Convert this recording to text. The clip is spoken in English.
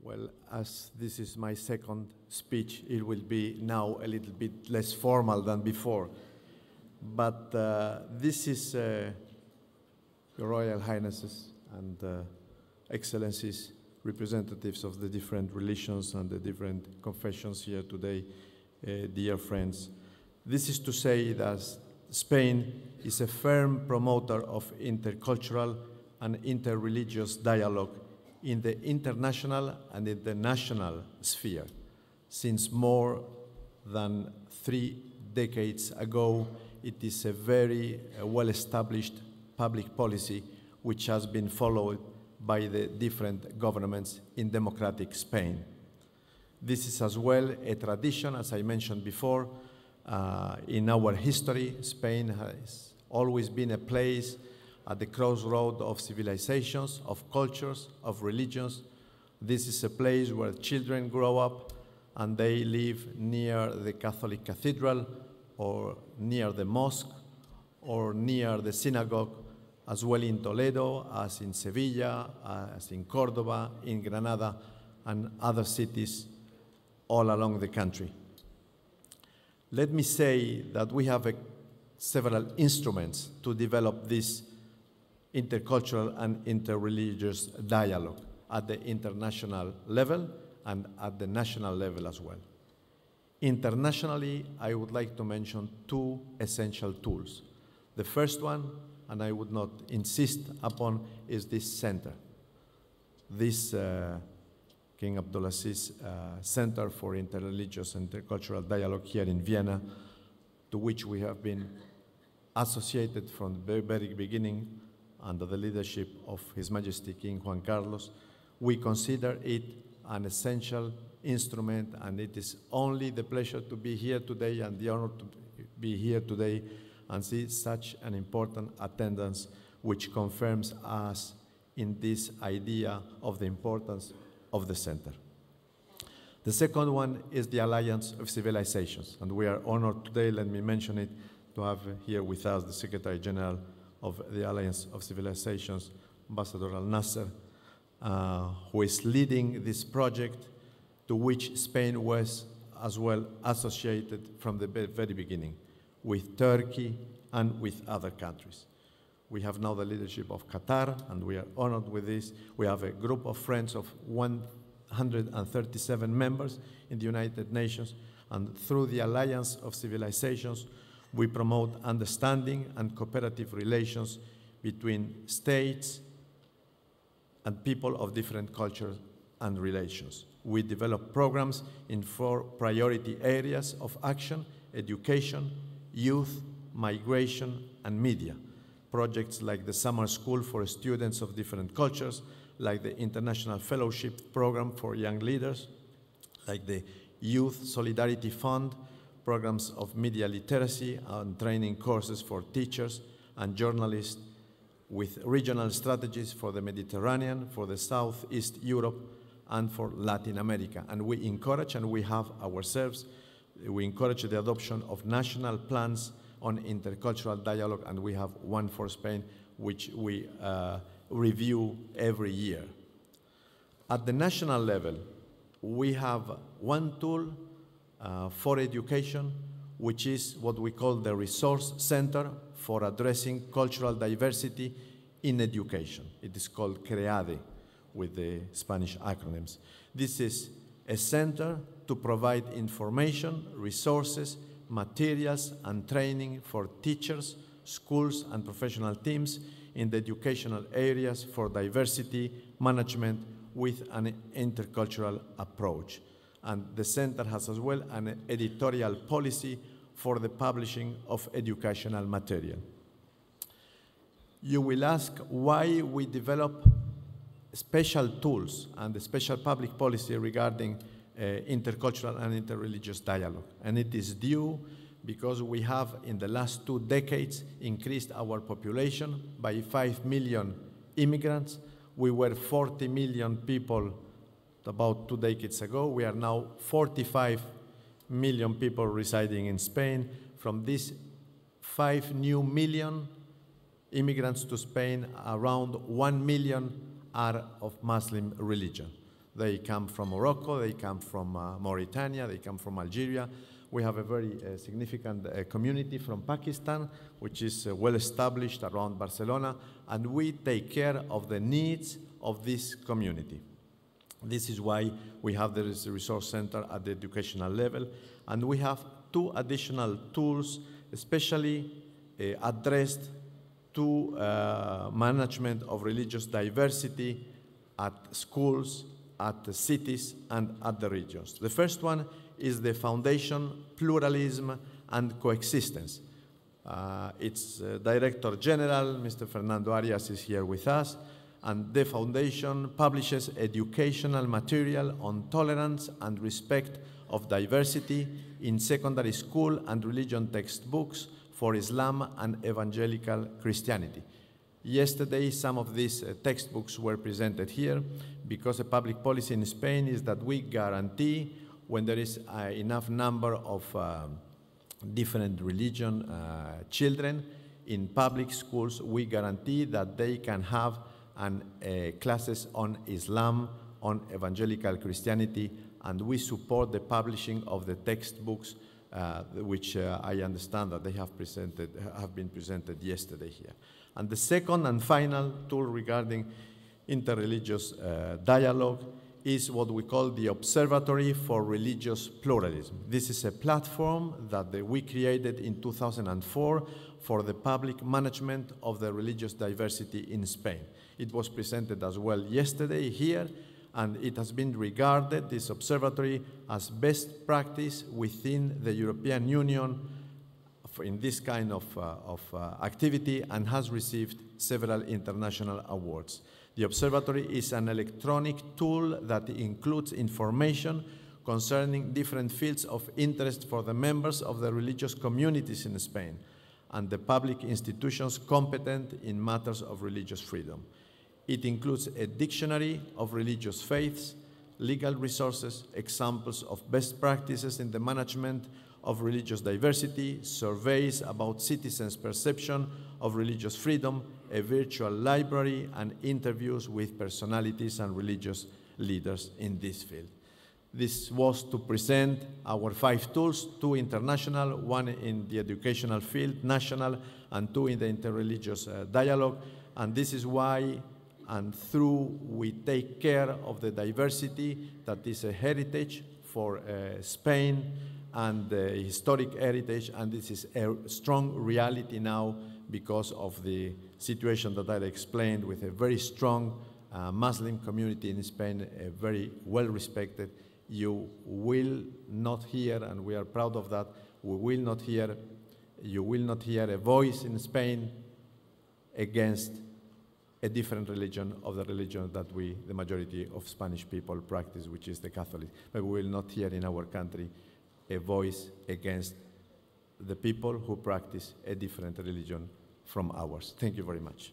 Well, as this is my second speech, it will be now a little bit less formal than before. But this is, Your Royal Highnesses and Excellencies, representatives of the different religions and the different confessions here today, dear friends. This is to say that Spain is a firm promoter of intercultural and interreligious dialogue in the international and in the national sphere. Since more than 3 decades ago, it is a very well-established public policy which has been followed by the different governments in democratic Spain. This is as well a tradition, as I mentioned before. In our history, Spain has always been a place at the crossroad of civilizations, of cultures, of religions. This is a place where children grow up and they live near the Catholic cathedral or near the mosque or near the synagogue, as well in Toledo, as in Sevilla, as in Córdoba, in Granada, and other cities all along the country. Let me say that we have several instruments to develop this intercultural and interreligious dialogue at the international level and at the national level as well. Internationally, I would like to mention 2 essential tools. The first one, and I would not insist upon, is this center. This King Abdulaziz Center for Interreligious and Intercultural Dialogue here in Vienna, to which we have been associated from the very beginning under the leadership of His Majesty King Juan Carlos. We consider it an essential instrument, and it is only the pleasure to be here today and the honor to be here today and see such an important attendance, which confirms us in this idea of the importance of the center. The second one is the Alliance of Civilizations, and we are honored today, let me mention it, to have here with us the Secretary General of the Alliance of Civilizations, Ambassador Al-Nasser, who is leading this project, to which Spain was as well associated from the very beginning, with Turkey and with other countries. We have now the leadership of Qatar, and we are honored with this. We have a group of friends of 137 members in the United Nations, and through the Alliance of Civilizations, we promote understanding and cooperative relations between states and people of different cultures and relations. We develop programs in 4 priority areas of action: education, youth, migration, and media. Projects like the summer school for students of different cultures, like the International Fellowship Program for young leaders, like the Youth Solidarity Fund, programs of media literacy and training courses for teachers and journalists, with regional strategies for the Mediterranean, for the Southeast Europe, and for Latin America. And we encourage, and we have ourselves, we encourage the adoption of national plans on intercultural dialogue, and we have one for Spain, which we review every year. At the national level, we have one tool for education, which is what we call the Resource Center for Addressing Cultural Diversity in Education. It is called CREADE, with the Spanish acronyms. This is a center to provide information, resources, materials, and training for teachers, schools, and professional teams in the educational areas for diversity management with an intercultural approach. And the center has as well an editorial policy for the publishing of educational material. You will ask why we develop special tools and a special public policy regarding intercultural and interreligious dialogue. And it is due because we have, in the last 2 decades, increased our population by 5 million immigrants. We were 40 million people about 2 decades ago. We are now 45 million people residing in Spain. From these 5 new million immigrants to Spain, around 1 million are of Muslim religion. They come from Morocco, they come from Mauritania, they come from Algeria. We have a very significant community from Pakistan, which is well established around Barcelona, and we take care of the needs of this community. This is why we have the resource center at the educational level, and we have 2 additional tools, especially addressed to management of religious diversity at schools, at the cities, and at the regions. The first one is the Foundation Pluralism and Coexistence. Its Director General, Mr. Fernando Arias, is here with us, and the foundation publishes educational material on tolerance and respect of diversity in secondary school and religion textbooks for Islam and evangelical Christianity. Yesterday, some of these textbooks were presented here because a public policy in Spain is that we guarantee when there is enough number of different religion children in public schools, we guarantee that they can have classes on Islam, on evangelical Christianity, and we support the publishing of the textbooks which I understand that they have been presented yesterday here. And the second and final tool regarding interreligious dialogue is what we call the Observatory for Religious Pluralism. This is a platform that we created in 2004 for the public management of the religious diversity in Spain. It was presented as well yesterday here, and it has been regarded, this observatory, as best practice within the European Union in this kind of activity, and has received several international awards. The observatory is an electronic tool that includes information concerning different fields of interest for the members of the religious communities in Spain and the public institutions competent in matters of religious freedom. It includes a dictionary of religious faiths, legal resources, examples of best practices in the management of religious diversity, surveys about citizens' perception of religious freedom, a virtual library, and interviews with personalities and religious leaders in this field. This was to present our 5 tools, 2 international, 1 in the educational field, national, and 2 in the interreligious dialogue. And this is why and through we take care of the diversity that is a heritage for Spain and the historic heritage, and this is a strong reality now because of the situation that I explained with a very strong Muslim community in Spain, very well respected. You will not hear, and we are proud of that, you will not hear a voice in Spain against a different religion of the religion that the majority of Spanish people practice, which is the Catholic. But we will not hear in our country a voice against the people who practice a different religion from ours. Thank you very much.